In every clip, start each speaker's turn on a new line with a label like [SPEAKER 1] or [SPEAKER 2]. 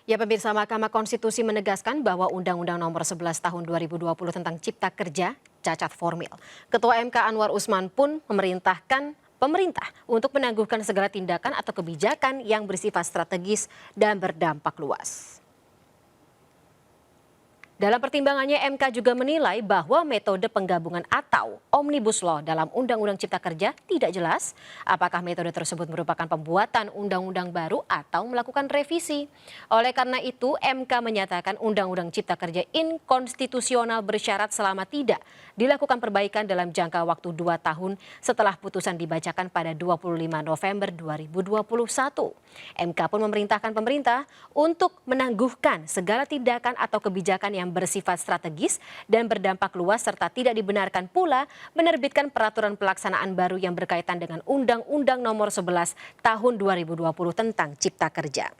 [SPEAKER 1] Ya, pemirsa, Mahkamah Konstitusi menegaskan bahwa Undang-Undang Nomor 11 Tahun 2020 tentang Cipta Kerja cacat formil. Ketua MK Anwar Usman pun memerintahkan pemerintah untuk menangguhkan segala tindakan atau kebijakan yang bersifat strategis dan berdampak luas. Dalam pertimbangannya, MK juga menilai bahwa metode penggabungan atau Omnibus Law dalam Undang-Undang Cipta Kerja tidak jelas apakah metode tersebut merupakan pembuatan undang-undang baru atau melakukan revisi. Oleh karena itu, MK menyatakan Undang-Undang Cipta Kerja inkonstitusional bersyarat selama tidak dilakukan perbaikan dalam jangka waktu 2 tahun setelah putusan dibacakan pada 25 November 2021. MK pun memerintahkan pemerintah untuk menangguhkan segala tindakan atau kebijakan yang bersifat strategis dan berdampak luas serta tidak dibenarkan pula menerbitkan peraturan pelaksanaan baru yang berkaitan dengan Undang-Undang Nomor 11 Tahun 2020 tentang Cipta Kerja.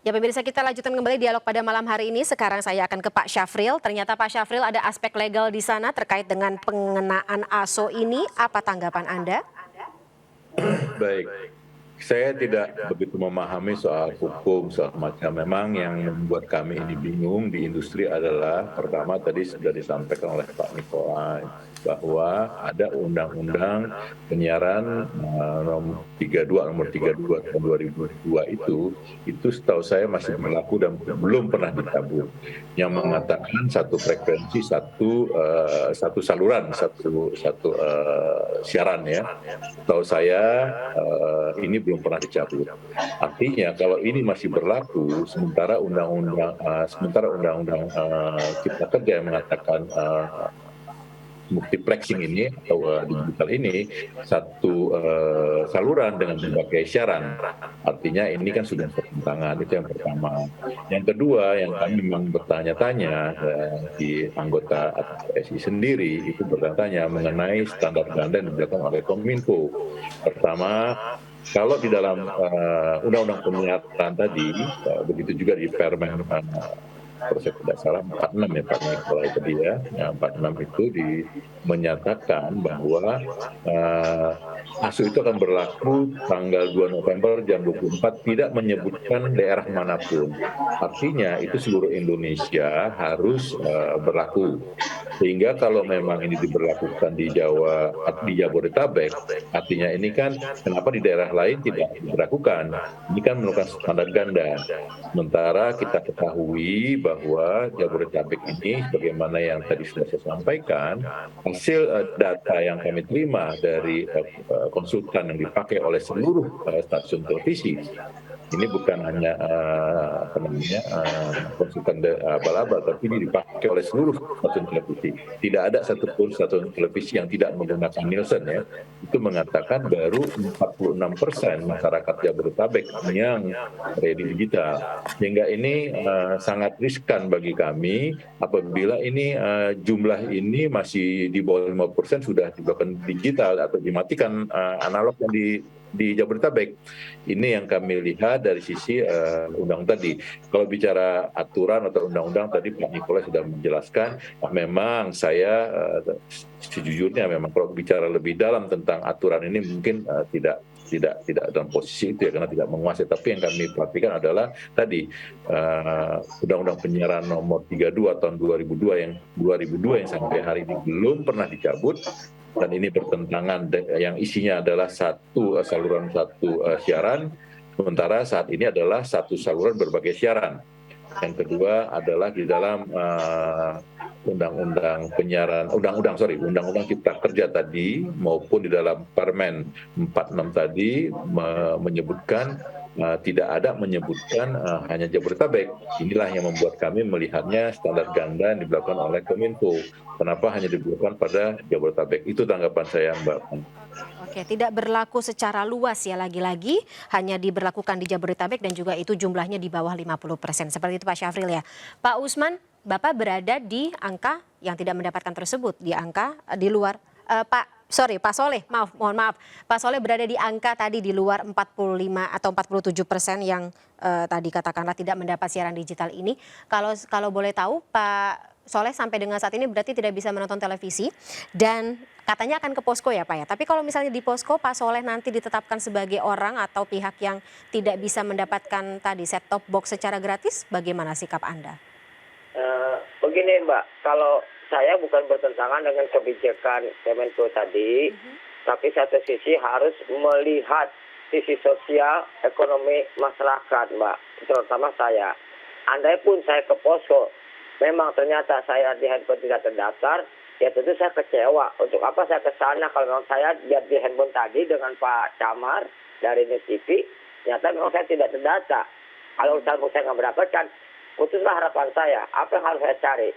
[SPEAKER 1] Ya, pemirsa, kita lanjutkan kembali dialog pada malam hari ini. Sekarang saya akan ke Pak Syafril. Ternyata Pak Syafril ada aspek legal di sana terkait dengan pengenaan ASO ini. Apa tanggapan Anda?
[SPEAKER 2] Baik, saya tidak begitu memahami soal hukum, soal macam. Memang yang membuat kami ini bingung di industri adalah pertama tadi sudah disampaikan oleh Pak Nikolai bahwa ada undang-undang penyiaran nomor 32 tahun 2002 itu setahu saya masih berlaku dan belum pernah dicabut, yang mengatakan satu frekuensi satu saluran satu siaran ya. Setahu saya ini belum pernah dicabut. Artinya kalau ini masih berlaku sementara undang-undang Cipta Kerja yang mengatakan multiplexing ini atau digital ini satu saluran dengan berbagai siaran. Artinya ini kan sudah bertentangan, itu yang pertama. Yang kedua yang kami memang bertanya-tanya di anggota PSI sendiri itu bertanya mengenai standar ganda yang diberikan oleh Kominfo. Pertama, kalau di dalam undang-undang penyiaran tadi, begitu juga di Permen kalau saya tidak salah 46 ya Pak Nikolai tadi ya, 46 itu menyatakan bahwa ASU itu akan berlaku tanggal 2 November jam 24 tidak menyebutkan daerah manapun. Artinya itu seluruh Indonesia harus berlaku. Sehingga kalau memang ini diberlakukan di Jabodetabek, artinya ini kan kenapa di daerah lain tidak diberlakukan? Ini kan merupakan standar ganda. Sementara kita ketahui bahwa Jabodetabek ini, sebagaimana yang tadi sudah saya sampaikan, hasil data yang kami terima dari konsultan yang dipakai oleh seluruh stasiun televisi, ini bukan hanya konsultan abal-abal, tapi ini dipakai oleh seluruh stasiun televisi. Tidak ada satupun stasiun televisi yang tidak menggunakan Nielsen ya. Itu mengatakan baru 46% masyarakat Jabodetabek yang ready digital. Sehingga ini sangat riskan bagi kami apabila ini jumlah ini masih di bawah 50% sudah dilakukan digital atau dimatikan analog yang di Jabodetabek. Ini yang kami lihat dari sisi undang tadi. Kalau bicara aturan atau undang-undang tadi Pak Nikolai sudah menjelaskan, memang saya sejujurnya memang kalau bicara lebih dalam tentang aturan ini mungkin tidak dalam posisi itu ya karena tidak menguasai. Tapi yang kami perhatikan adalah tadi Undang-Undang Penyiaran Nomor 32 tahun 2002 yang sampai hari ini belum pernah dicabut. Dan ini bertentangan yang isinya adalah satu saluran satu siaran, sementara saat ini adalah satu saluran berbagai siaran. Yang kedua adalah di dalam Undang-Undang Cipta Kerja tadi maupun di dalam Permen 46 tadi menyebutkan tidak ada menyebutkan hanya Jabodetabek. Inilah yang membuat kami melihatnya standar ganda yang dilakukan oleh Kominfo. Kenapa hanya diberlakukan pada Jabodetabek? Itu tanggapan saya, Mbak.
[SPEAKER 1] Oke, tidak berlaku secara luas ya, lagi-lagi hanya diberlakukan di Jabodetabek dan juga itu jumlahnya di bawah 50%. Seperti itu Pak Syafril ya. Pak Usman, Bapak berada di angka yang tidak mendapatkan tersebut, di angka di luar. Pak sorry Pak Soleh, mohon maaf. Pak Soleh berada di angka tadi di luar 45 atau 47% yang tadi katakanlah tidak mendapat siaran digital ini. Kalau boleh tahu Pak Soleh sampai dengan saat ini berarti tidak bisa menonton televisi dan katanya akan ke posko ya Pak ya. Tapi kalau misalnya di posko Pak Soleh nanti ditetapkan sebagai orang atau pihak yang tidak bisa mendapatkan tadi set top box secara gratis, bagaimana sikap Anda?
[SPEAKER 3] Begini Mbak, kalau saya bukan bertentangan dengan kebijakan Kemenko tadi, tapi satu sisi harus melihat sisi sosial, ekonomi masyarakat, Mbak, terutama saya. Andai pun saya ke posko, memang ternyata saya di handphone tidak terdaftar, ya tentu saya kecewa. Untuk apa saya ke sana kalau memang saya lihat di handphone tadi dengan Pak Camar dari Net TV, ternyata memang saya tidak terdata. Kalau saya nggak mendapatkan, putuslah harapan saya. Apa yang harus saya cari?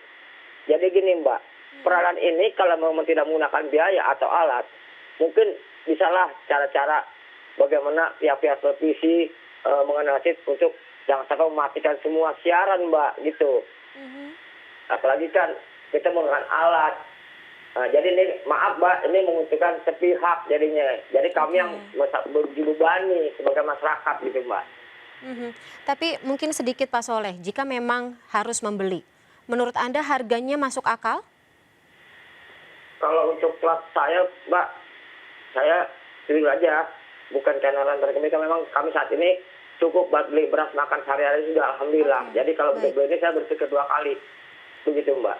[SPEAKER 3] Jadi gini Mbak, peranan ini kalau memang tidak menggunakan biaya atau alat, mungkin bisalah cara-cara bagaimana pihak-pihak televisi menganalisis untuk jangan sampai mematikan semua siaran Mbak, gitu. Apalagi kan kita menggunakan alat. Nah, jadi ini maaf Mbak, ini menguntungkan sepihak jadinya. Jadi kami yang dibebani sebagai masyarakat gitu Mbak.
[SPEAKER 1] Tapi mungkin sedikit Pak Soleh, jika memang harus membeli, menurut Anda harganya masuk akal?
[SPEAKER 3] Kalau untuk kelas saya, Mbak, saya jujur aja, bukan karena lantar kami, memang kami saat ini cukup buat beli beras makan sehari-hari sudah alhamdulillah. Jadi kalau beli ini saya berpikir 2 kali, begitu Mbak.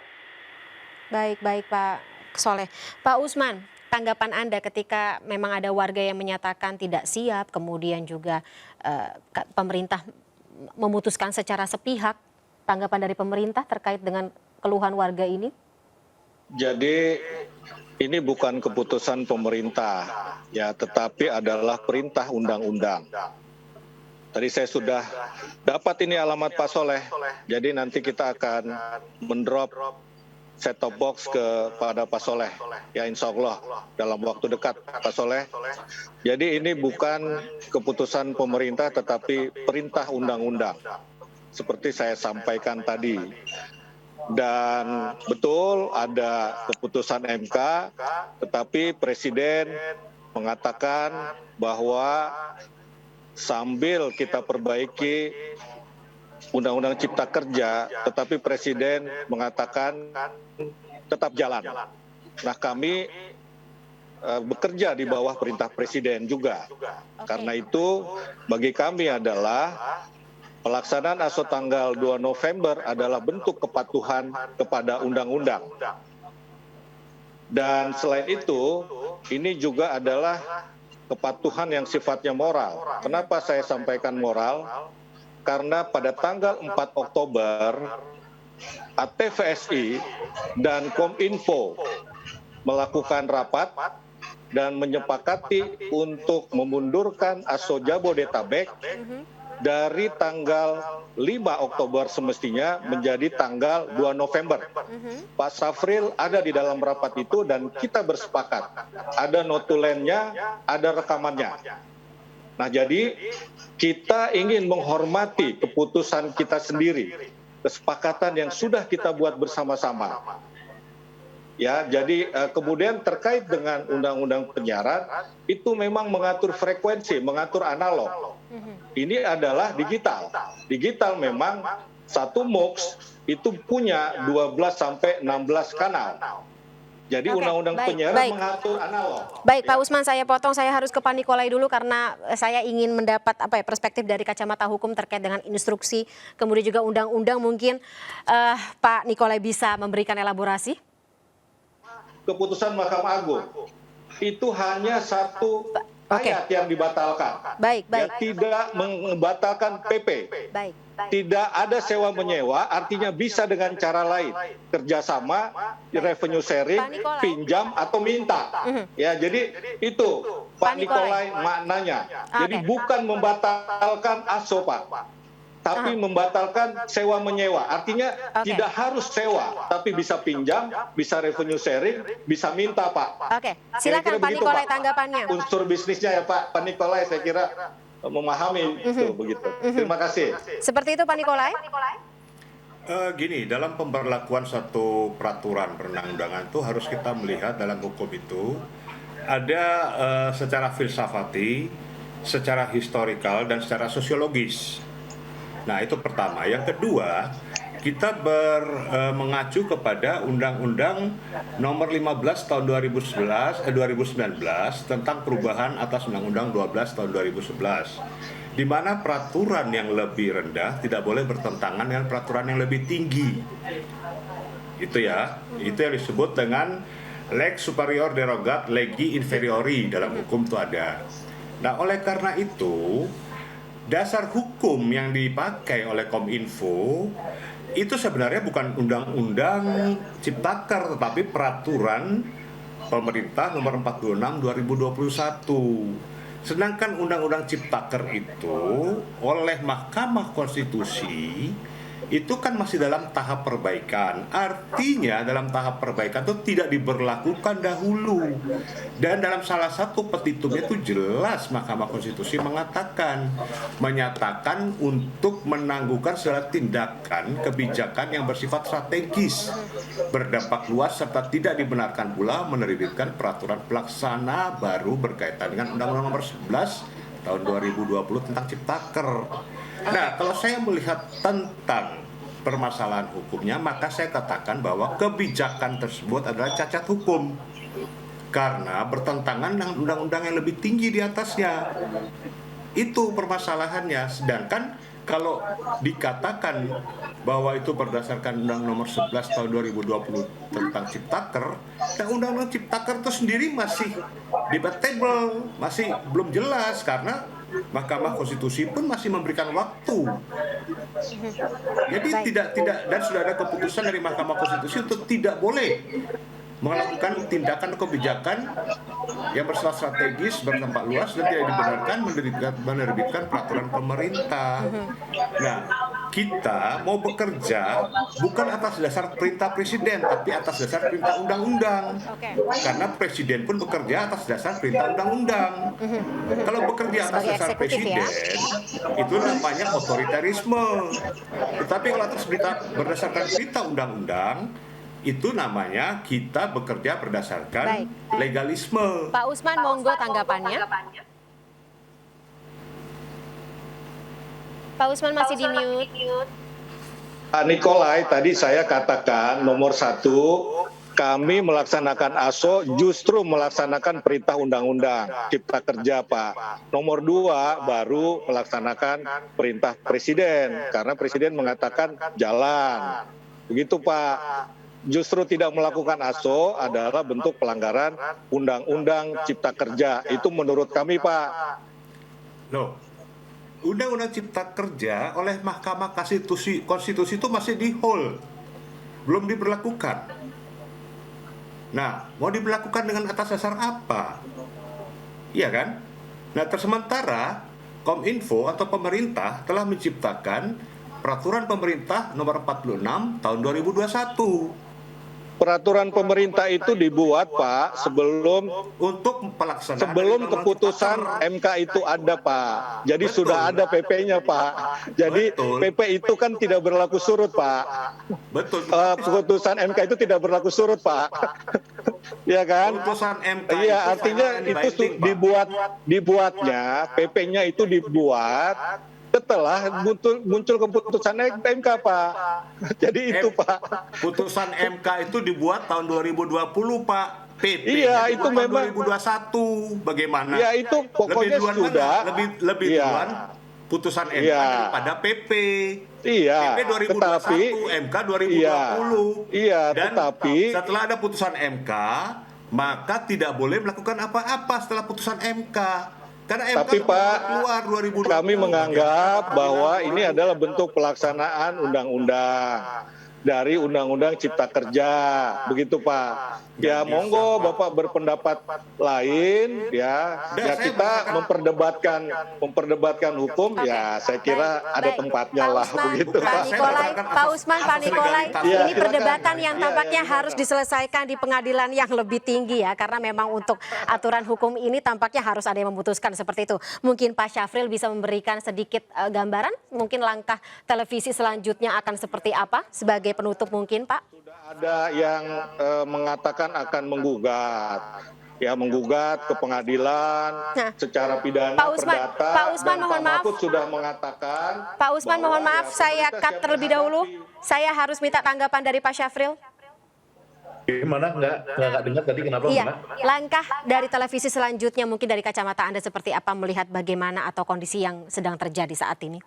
[SPEAKER 1] Baik Pak Soleh. Pak Usman, tanggapan Anda ketika memang ada warga yang menyatakan tidak siap, kemudian juga pemerintah memutuskan secara sepihak, tanggapan dari pemerintah terkait dengan keluhan warga ini?
[SPEAKER 4] Jadi ini bukan keputusan pemerintah, ya, tetapi adalah perintah undang-undang. Tadi saya sudah dapat ini alamat Pak Soleh, jadi nanti kita akan mendrop set-top box kepada Pak Soleh, ya insya Allah dalam waktu dekat Pak Soleh. Jadi ini bukan keputusan pemerintah tetapi perintah undang-undang, seperti saya sampaikan tadi. Dan betul ada keputusan MK, tetapi Presiden mengatakan bahwa sambil kita perbaiki Undang-Undang Cipta Kerja, tetapi Presiden mengatakan tetap jalan. Nah kami bekerja di bawah perintah Presiden juga. Karena itu bagi kami adalah pelaksanaan ASO tanggal 2 November adalah bentuk kepatuhan kepada undang-undang. Dan selain itu, ini juga adalah kepatuhan yang sifatnya moral. Kenapa saya sampaikan moral? Karena pada tanggal 4 Oktober, ATVSI dan Kominfo melakukan rapat dan menyepakati untuk memundurkan ASO Jabodetabek dari tanggal 5 Oktober semestinya menjadi tanggal 2 November. Pak Safril ada di dalam rapat itu dan kita bersepakat. Ada notulennya, ada rekamannya. Nah jadi kita ingin menghormati keputusan kita sendiri, kesepakatan yang sudah kita buat bersama-sama. Ya, jadi kemudian terkait dengan undang-undang penyiaran itu memang mengatur frekuensi, mengatur analog. Ini adalah digital. Digital memang satu MUX itu punya 12 sampai 16 kanal. Jadi undang-undang penyiaran mengatur analog.
[SPEAKER 1] Baik Pak Usman, saya potong, saya harus ke Pak Nikolai dulu karena saya ingin mendapat perspektif dari kacamata hukum terkait dengan instruksi, kemudian juga undang-undang. Mungkin Pak Nikolai bisa memberikan elaborasi?
[SPEAKER 4] Keputusan Mahkamah Agung itu hanya satu ayat yang dibatalkan. Ya, tidak membatalkan PP. Tidak ada sewa menyewa, artinya bisa dengan cara lain, kerjasama, revenue sharing, pinjam atau minta. Ya, jadi itu Pak Nikolai maknanya. Jadi bukan membatalkan ASO Pak, tapi membatalkan sewa menyewa. Artinya tidak harus sewa, tapi bisa pinjam, bisa revenue sharing, bisa minta Pak.
[SPEAKER 1] Oke, silakan Pak Nikolai tanggapannya.
[SPEAKER 4] Unsur bisnisnya ya Pak Nikolai saya kira memahami itu begitu. Terima kasih.
[SPEAKER 1] Seperti itu Pak Nikolai.
[SPEAKER 5] Gini, dalam pemberlakuan suatu peraturan perundang-undangan itu harus kita melihat dalam hukum itu ada secara filsafati, secara historikal, dan secara sosiologis. Nah, itu pertama. Yang kedua, kita mengacu kepada Undang-Undang Nomor 15 Tahun 2019 tentang perubahan atas Undang-Undang 12 Tahun 2011, di mana peraturan yang lebih rendah tidak boleh bertentangan dengan peraturan yang lebih tinggi. Itu ya, itu yang disebut dengan lex superior derogat legi inferiori, dalam hukum itu ada. Nah, oleh karena itu, dasar hukum yang dipakai oleh Kominfo itu sebenarnya bukan Undang-Undang Ciptaker, tetapi Peraturan Pemerintah Nomor 46 2021. Sedangkan Undang-Undang Ciptaker itu oleh Mahkamah Konstitusi itu kan masih dalam tahap perbaikan. Artinya dalam tahap perbaikan itu tidak diberlakukan dahulu. Dan dalam salah satu petitumnya itu jelas Mahkamah Konstitusi menyatakan untuk menangguhkan segala tindakan kebijakan yang bersifat strategis, berdampak luas, serta tidak dibenarkan pula menerbitkan peraturan pelaksana baru berkaitan dengan Undang-Undang Nomor 11 tahun 2020 tentang Ciptaker. Nah, kalau saya melihat tentang permasalahan hukumnya, maka saya katakan bahwa kebijakan tersebut adalah cacat hukum karena bertentangan dengan undang-undang yang lebih tinggi di atasnya. Itu permasalahannya. Sedangkan kalau dikatakan bahwa itu berdasarkan Undang Nomor 11 tahun 2020 tentang Ciptaker, dan Undang-Undang Ciptaker itu sendiri masih debatable, masih belum jelas karena Mahkamah Konstitusi pun masih memberikan waktu. Jadi tidak dan sudah ada keputusan dari Mahkamah Konstitusi untuk tidak boleh melakukan tindakan kebijakan yang bersifat strategis, berdampak luas, dan tidak dibenarkan menerbitkan peraturan pemerintah. Nah, kita mau bekerja bukan atas dasar perintah presiden, tapi atas dasar perintah undang-undang. Karena presiden pun bekerja atas dasar perintah undang-undang. Kalau bekerja atas dasar presiden, itu namanya otoritarisme. Tetapi kalau atas berdasarkan perintah undang-undang, itu namanya kita bekerja berdasarkan legalisme.
[SPEAKER 1] Pak Usman, monggo tanggapannya. Pak Usman masih di mute.
[SPEAKER 4] Pak Nikolai, tadi saya katakan nomor 1, kami melaksanakan ASO justru melaksanakan perintah undang-undang Cipta Kerja, Pak. Nomor 2 baru melaksanakan perintah presiden, karena presiden mengatakan jalan. Begitu, Pak. Justru tidak melakukan ASO adalah bentuk pelanggaran Undang-Undang Cipta Kerja. Itu menurut kami, Pak.
[SPEAKER 5] Loh, Undang-Undang Cipta Kerja oleh Mahkamah Konstitusi itu masih di hold, belum diberlakukan. Nah, mau diberlakukan dengan atas dasar apa? Iya kan? Nah, sementara Kominfo atau pemerintah telah menciptakan Peraturan Pemerintah Nomor 46 Tahun 2021.
[SPEAKER 4] Peraturan pemerintah itu dibuat, Pak, sebelum keputusan MK itu ada, Pak. Jadi betul, sudah ada PP-nya, Pak. Jadi betul, PP itu kan tidak berlaku surut, Pak. Betul. Keputusan MK itu tidak berlaku surut, Pak. Ya kan? Keputusan MK. Iya, artinya itu dibuatnya, PP-nya itu dibuat setelah muncul keputusan MK, Pak. Jadi itu, Pak.
[SPEAKER 5] Putusan MK itu dibuat tahun 2020, Pak. PP
[SPEAKER 4] iya, itu memang
[SPEAKER 5] 2021. Bagaimana?
[SPEAKER 4] Ya, itu pokoknya sudah
[SPEAKER 5] lebih duluan putusan MK daripada PP.
[SPEAKER 4] Iya,
[SPEAKER 5] PP 2021, MK 2020.
[SPEAKER 4] Iya,
[SPEAKER 5] dan
[SPEAKER 4] tetapi
[SPEAKER 5] setelah ada putusan MK, maka tidak boleh melakukan apa-apa setelah putusan MK.
[SPEAKER 4] Tapi Pak, kami menganggap bahwa ini adalah bentuk pelaksanaan undang-undang dari Undang-Undang Cipta Kerja, begitu Pak. Ya monggo Bapak berpendapat lain, ya kita memperdebatkan hukum, ya saya kira ada tempatnya lah, begitu Pak.
[SPEAKER 1] Pak Usman, Pak Nikolai, ini perdebatan yang tampaknya harus diselesaikan di pengadilan yang lebih tinggi ya, karena memang untuk aturan hukum ini tampaknya harus ada yang memutuskan seperti itu. Mungkin Pak Syafril bisa memberikan sedikit gambaran, mungkin langkah televisi selanjutnya akan seperti apa sebagai penutup mungkin, Pak?
[SPEAKER 4] Sudah ada yang mengatakan akan menggugat. ya menggugat ke pengadilan
[SPEAKER 1] Nah,
[SPEAKER 4] secara pidana
[SPEAKER 1] Pak Usman,
[SPEAKER 4] perdata.
[SPEAKER 1] Pak Usman,
[SPEAKER 4] Dan
[SPEAKER 1] mohon
[SPEAKER 4] Pak
[SPEAKER 1] maaf.
[SPEAKER 4] Mahfud sudah mengatakan.
[SPEAKER 1] Pak Usman, mohon
[SPEAKER 4] bahwa
[SPEAKER 1] maaf,
[SPEAKER 4] ya,
[SPEAKER 1] saya
[SPEAKER 4] pemerintah
[SPEAKER 1] cut
[SPEAKER 4] siap
[SPEAKER 1] terlebih dahulu.
[SPEAKER 4] menghadapi.
[SPEAKER 1] Saya harus minta tanggapan dari Pak Syafril.
[SPEAKER 2] Gimana nggak dengar tadi kenapa
[SPEAKER 1] Iya,
[SPEAKER 2] Mbak?
[SPEAKER 1] langkah dari televisi selanjutnya mungkin dari kacamata Anda seperti apa melihat bagaimana atau kondisi yang sedang terjadi saat ini?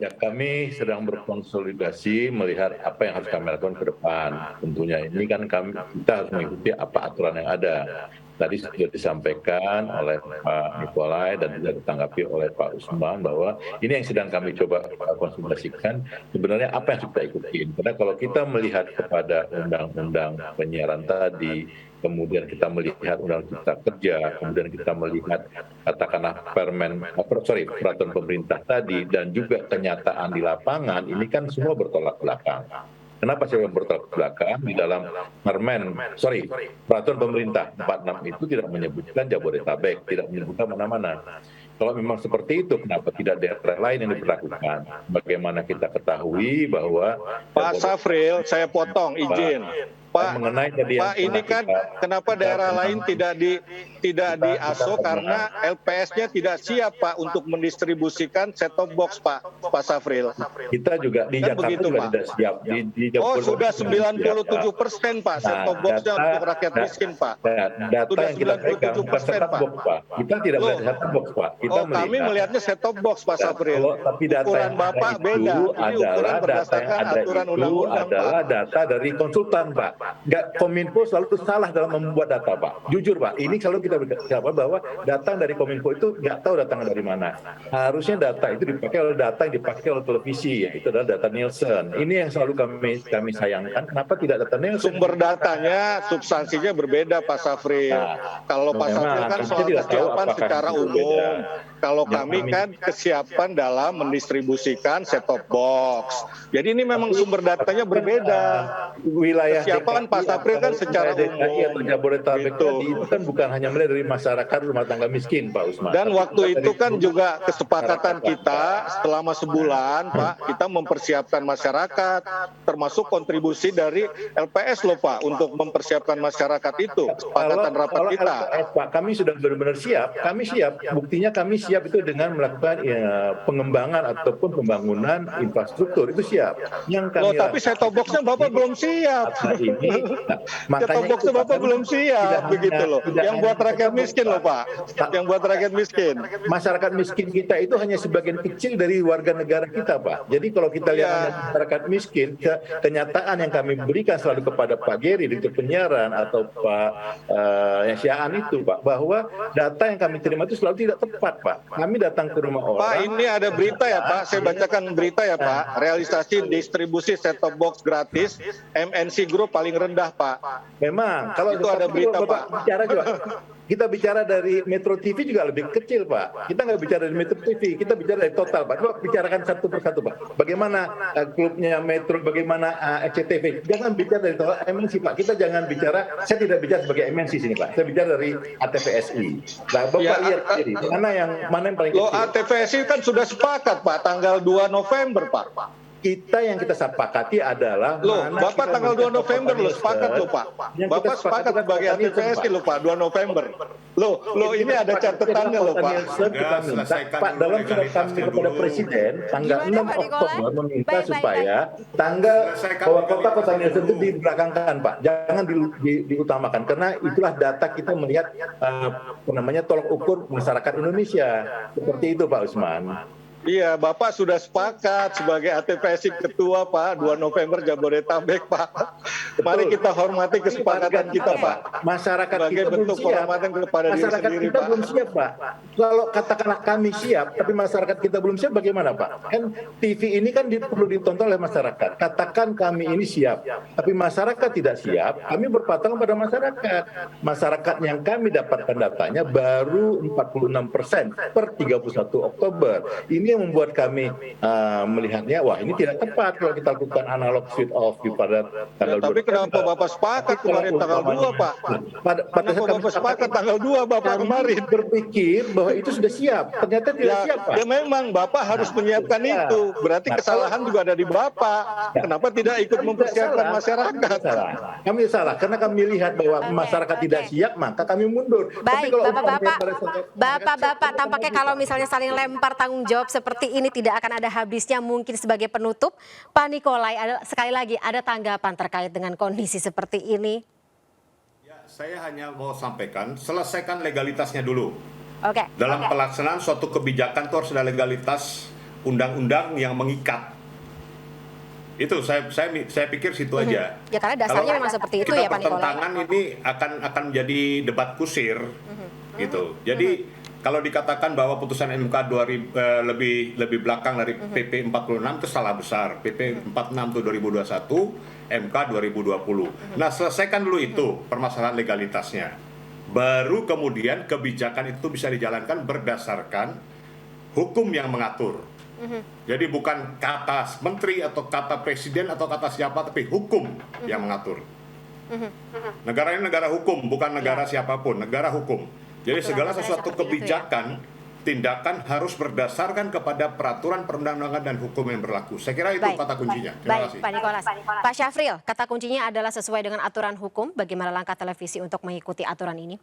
[SPEAKER 2] Ya, kami sedang berkonsolidasi melihat apa yang harus kami lakukan ke depan. Tentunya ini kan kita harus mengikuti apa aturan yang ada. Tadi sudah disampaikan oleh Pak Nikolai dan juga ditanggapi oleh Pak Usman bahwa ini yang sedang kami coba konsultasikan sebenarnya apa yang harus kita ikutin. Karena kalau kita melihat kepada undang-undang penyiaran tadi, kemudian kita melihat undang cipta kerja, kemudian kita melihat katakanlah peraturan pemerintah tadi dan juga kenyataan di lapangan, ini kan semua bertolak belakang. Kenapa saya bertolak belakang? Di dalam peraturan pemerintah 46 itu tidak menyebutkan Jabodetabek, tidak menyebutkan mana-mana. Kalau memang seperti itu, kenapa tidak daerah lain yang diberlakukan? Bagaimana kita ketahui bahwa
[SPEAKER 4] Pak Syafril, saya potong izin. Pak,
[SPEAKER 2] mengenai tadi
[SPEAKER 4] Pak ini kan kenapa daerah lain tidak di ASO karena LPS-nya tidak siap Pak untuk mendistribusikan set-top box Pak Syafril.
[SPEAKER 2] Kita juga di
[SPEAKER 4] Kan
[SPEAKER 2] Jakarta
[SPEAKER 4] begitu,
[SPEAKER 2] juga
[SPEAKER 4] Pak.
[SPEAKER 2] tidak siap.
[SPEAKER 4] Oh sudah 97% Pak set-top box-nya untuk rakyat miskin Pak.
[SPEAKER 2] Data
[SPEAKER 4] Sudah
[SPEAKER 2] yang kita pegang bukan
[SPEAKER 4] 97%,
[SPEAKER 2] set-top
[SPEAKER 4] Pak.
[SPEAKER 2] box Pak. Kita tidak melihat set-top box Pak. Kita
[SPEAKER 4] Kami melihatnya set-top box Pak Syafril.
[SPEAKER 2] Tapi data
[SPEAKER 4] Ukuran
[SPEAKER 2] yang ada
[SPEAKER 4] Bapak
[SPEAKER 2] itu
[SPEAKER 4] beda. Ini ukuran
[SPEAKER 2] adalah data yang
[SPEAKER 4] berdasarkan
[SPEAKER 2] ada
[SPEAKER 4] aturan
[SPEAKER 2] itu
[SPEAKER 4] undang-undang
[SPEAKER 2] adalah
[SPEAKER 4] Pak.
[SPEAKER 2] data dari konsultan Pak. Nggak, Kominfo selalu salah dalam membuat data Pak. Jujur Pak, ini selalu kita berkata bahwa datang dari Kominfo itu nggak tahu datang dari mana. Harusnya data itu dipakai oleh data yang dipakai oleh televisi, yaitu adalah data Nielsen. Ini yang selalu kami sayangkan. Kenapa tidak data Nielsen?
[SPEAKER 4] Sumber datanya, substansinya berbeda Pak Syafril. Kalau Pak
[SPEAKER 2] memang,
[SPEAKER 4] Syafril kan
[SPEAKER 2] kita
[SPEAKER 4] soal
[SPEAKER 2] tidak tahu
[SPEAKER 4] kesiapan
[SPEAKER 2] apakah
[SPEAKER 4] secara
[SPEAKER 2] itu
[SPEAKER 4] umum.
[SPEAKER 2] berbeda.
[SPEAKER 4] Kalau
[SPEAKER 2] Yang
[SPEAKER 4] kami
[SPEAKER 2] kami-
[SPEAKER 4] kan kesiapan dalam mendistribusikan set-top box. Jadi ini memang sumber datanya berbeda.
[SPEAKER 2] Wilayah
[SPEAKER 4] Kesiapan Pak Syafril kan secara
[SPEAKER 2] DKI atau
[SPEAKER 4] umum.
[SPEAKER 2] Jabodetabek
[SPEAKER 4] Gitu.
[SPEAKER 2] tadi itu kan bukan hanya mulai dari masyarakat rumah tangga miskin Pak Usman.
[SPEAKER 4] Dan
[SPEAKER 2] Tapi
[SPEAKER 4] waktu
[SPEAKER 2] juga
[SPEAKER 4] itu
[SPEAKER 2] dari
[SPEAKER 4] kan
[SPEAKER 2] seluruh
[SPEAKER 4] juga kesepakatan
[SPEAKER 2] masyarakat,
[SPEAKER 4] kita
[SPEAKER 2] Pak.
[SPEAKER 4] selama sebulan Pak, kita mempersiapkan masyarakat, termasuk kontribusi dari LPS loh Pak, untuk mempersiapkan masyarakat itu, kesepakatan rapat
[SPEAKER 2] kalau
[SPEAKER 4] kita.
[SPEAKER 2] LPS, Pak, kami sudah benar-benar siap. Kami siap. Buktinya kami siap itu dengan melakukan pengembangan ataupun pembangunan infrastruktur itu siap. Yang kami
[SPEAKER 4] Loh, tapi set-top box-nya Bapak belum siap. Set-top box-nya
[SPEAKER 2] itu,
[SPEAKER 4] Bapak
[SPEAKER 2] Pak,
[SPEAKER 4] belum siap,
[SPEAKER 2] tidak
[SPEAKER 4] begitu
[SPEAKER 2] hanya-
[SPEAKER 4] loh.
[SPEAKER 2] tidak
[SPEAKER 4] Yang
[SPEAKER 2] hanya
[SPEAKER 4] buat rakyat
[SPEAKER 2] set-top box,
[SPEAKER 4] miskin loh Pak. Yang buat rakyat miskin.
[SPEAKER 2] Masyarakat miskin kita itu hanya sebagian kecil dari warga negara kita, Pak. Jadi kalau kita lihat
[SPEAKER 4] Iya.
[SPEAKER 2] hanya masyarakat miskin, kenyataan yang kami berikan selalu kepada Pak Geri di penyiaran atau Pak Syaan itu, Pak, bahwa data yang kami terima itu selalu tidak tepat, Pak. Kami datang ke rumah orang.
[SPEAKER 4] Pak, ini ada berita ya Pak, saya bacakan berita ya Pak. Realisasi distribusi set-top box gratis MNC Group paling rendah Pak.
[SPEAKER 2] Memang kalau
[SPEAKER 4] Itu ada berita,
[SPEAKER 2] Bapak
[SPEAKER 4] Pak.
[SPEAKER 2] bicara juga. Kita bicara dari Metro TV juga lebih kecil, Pak. Kita nggak bicara dari Metro TV, kita bicara dari total, Pak. Coba bicarakan satu persatu, Pak. Bagaimana klubnya Metro, bagaimana SCTV. Jangan bicara dari total MNC, Pak. Kita jangan bicara, saya tidak bicara sebagai MNC sini, Pak. Saya bicara dari ATVSI. Nah, Bapak
[SPEAKER 4] Ya,
[SPEAKER 2] lihat sendiri, mana yang paling
[SPEAKER 4] Loh,
[SPEAKER 2] kecil.
[SPEAKER 4] ATVSI kan sudah sepakat Pak, tanggal 2 November Pak.
[SPEAKER 2] Yang kita sepakati adalah
[SPEAKER 4] Loh,
[SPEAKER 2] mana
[SPEAKER 4] Bapak
[SPEAKER 2] kita
[SPEAKER 4] tanggal 2
[SPEAKER 2] minta
[SPEAKER 4] November
[SPEAKER 2] Bapak
[SPEAKER 4] loh, sepakat
[SPEAKER 2] Nielsen.
[SPEAKER 4] loh Pak.
[SPEAKER 2] Yang
[SPEAKER 4] Bapak
[SPEAKER 2] kita
[SPEAKER 4] sepakat
[SPEAKER 2] adalah
[SPEAKER 4] sebagai
[SPEAKER 2] Bapak Nielsen,
[SPEAKER 4] ATVSI
[SPEAKER 2] Pak.
[SPEAKER 4] loh Pak, 2 November. Loh ini ada catatannya loh Pak.
[SPEAKER 2] Nielsen kita
[SPEAKER 5] Ya,
[SPEAKER 2] minta,
[SPEAKER 5] selesaikan
[SPEAKER 2] Pak,
[SPEAKER 5] dulu
[SPEAKER 2] dalam surat kami
[SPEAKER 5] legalitasnya
[SPEAKER 2] kepada
[SPEAKER 5] dulu.
[SPEAKER 2] Presiden tanggal
[SPEAKER 1] Gimana,
[SPEAKER 2] 6
[SPEAKER 1] Pak Nikolai?
[SPEAKER 2] Oktober meminta
[SPEAKER 1] Baik,
[SPEAKER 2] supaya tanggal
[SPEAKER 5] Selesaikan
[SPEAKER 2] bahwa kota-kota
[SPEAKER 5] legalitasnya
[SPEAKER 2] Nielsen itu
[SPEAKER 5] dulu.
[SPEAKER 2] dibelakangkan, Pak. Jangan diutamakan karena itulah data kita melihat tolok ukur masyarakat Indonesia. Seperti itu Pak Usman.
[SPEAKER 4] Iya, Bapak sudah sepakat sebagai ATVSI Ketua Pak, 2 November Jabodetabek Pak. Mari kita hormati kesepakatan kita Pak.
[SPEAKER 2] Masyarakat
[SPEAKER 4] Sebagai
[SPEAKER 2] kita belum
[SPEAKER 4] bentuk
[SPEAKER 2] siap.
[SPEAKER 4] penghormatan kepada diri
[SPEAKER 2] Masyarakat
[SPEAKER 4] sendiri,
[SPEAKER 2] kita
[SPEAKER 4] Pak.
[SPEAKER 2] belum siap, Pak. Kalau katakanlah kami siap, tapi masyarakat kita belum siap, bagaimana, Pak? Kan TV ini kan perlu ditonton oleh masyarakat. Katakan kami ini siap, tapi masyarakat tidak siap, kami berpatung pada masyarakat. Masyarakat yang kami dapatkan datanya baru 46% per 31 Oktober. Ini yang membuat kami melihatnya, wah ini tidak tepat kalau kita lakukan analog switch off pada tanggal 2.
[SPEAKER 4] Tapi kenapa Bapak sepakat kemarin tanggal 2, Pak? Kenapa Bapak sepakat tanggal 2, Bapak kemarin?
[SPEAKER 2] Berpikir bahwa itu sudah siap, ternyata tidak siap, Pak.
[SPEAKER 4] Ya memang Bapak harus menyiapkan itu. Berarti kesalahan juga ada di Bapak. Kenapa tidak ikut mempersiapkan masyarakat?
[SPEAKER 2] Kami salah karena kami lihat bahwa masyarakat tidak siap, maka kami mundur.
[SPEAKER 1] Baik, Bapak-bapak, tampaknya kalau misalnya saling lempar tanggung jawab seperti ini tidak akan ada habisnya. Mungkin sebagai penutup, Pak Nikolai, sekali lagi ada tanggapan terkait dengan kondisi seperti ini?
[SPEAKER 5] Ya, saya hanya mau sampaikan, selesaikan legalitasnya dulu.
[SPEAKER 1] Oke.
[SPEAKER 5] Dalam pelaksanaan suatu kebijakan itu harus ada legalitas undang-undang yang mengikat. Itu saya pikir situ aja.
[SPEAKER 1] Ya karena dasarnya memang seperti itu ya Pak Nikolai.
[SPEAKER 5] Pertentangan ini akan menjadi debat kusir gitu. Jadi kalau dikatakan bahwa putusan MK lebih belakang dari PP 46 itu salah besar. PP 46 itu 2021, MK 2020. Nah, selesaikan dulu itu permasalahan legalitasnya. Baru kemudian kebijakan itu bisa dijalankan berdasarkan hukum yang mengatur. Jadi bukan kata menteri atau kata presiden atau kata siapa, tapi hukum yang mengatur. Negara ini negara hukum, bukan negara siapapun, negara hukum. Jadi segala sesuatu kebijakan, tindakan harus berdasarkan kepada peraturan perundang-undangan dan hukum yang berlaku. Saya kira itu kata kuncinya. Terima kasih.
[SPEAKER 1] Pak Nicholas. Pak Syafril, kata kuncinya adalah sesuai dengan aturan hukum. Bagaimana langkah televisi untuk mengikuti aturan ini?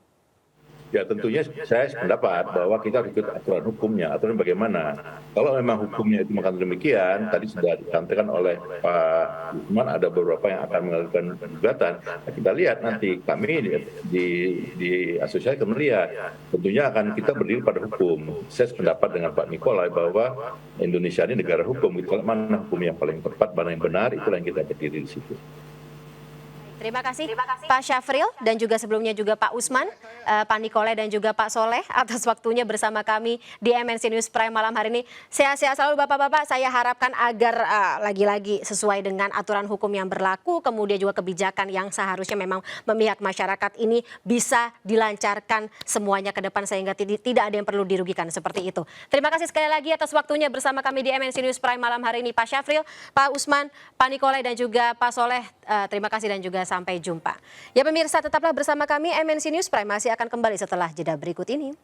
[SPEAKER 2] Ya tentunya saya sependapat bahwa kita harus ikut aturan hukumnya. Aturan bagaimana? Kalau memang hukumnya itu mengatakan demikian, tadi sudah disampaikan oleh Pak Usman ada beberapa yang akan mengajukan gugatan. Nah, kita lihat nanti kami di asosiasi akan melihat. Tentunya akan kita berdiri pada hukum. Saya sependapat dengan Pak Nikolai bahwa Indonesia ini negara hukum. Kalau mana hukum yang paling tepat, mana yang benar, itulah yang kita berdiri di situ.
[SPEAKER 1] Terima kasih Pak Syafril dan juga sebelumnya juga Pak Usman, Pak Nikolai dan juga Pak Soleh atas waktunya bersama kami di MNC News Prime malam hari ini. Sehat-sehat selalu Bapak-bapak, saya harapkan agar lagi-lagi sesuai dengan aturan hukum yang berlaku, kemudian juga kebijakan yang seharusnya memang memihak masyarakat ini bisa dilancarkan semuanya ke depan sehingga tidak ada yang perlu dirugikan seperti itu. Terima kasih sekali lagi atas waktunya bersama kami di MNC News Prime malam hari ini Pak Syafril, Pak Usman, Pak Nikolai dan juga Pak Soleh. Terima kasih dan juga sampai jumpa. Ya pemirsa, tetaplah bersama kami, MNC News Prime masih akan kembali setelah jeda berikut ini.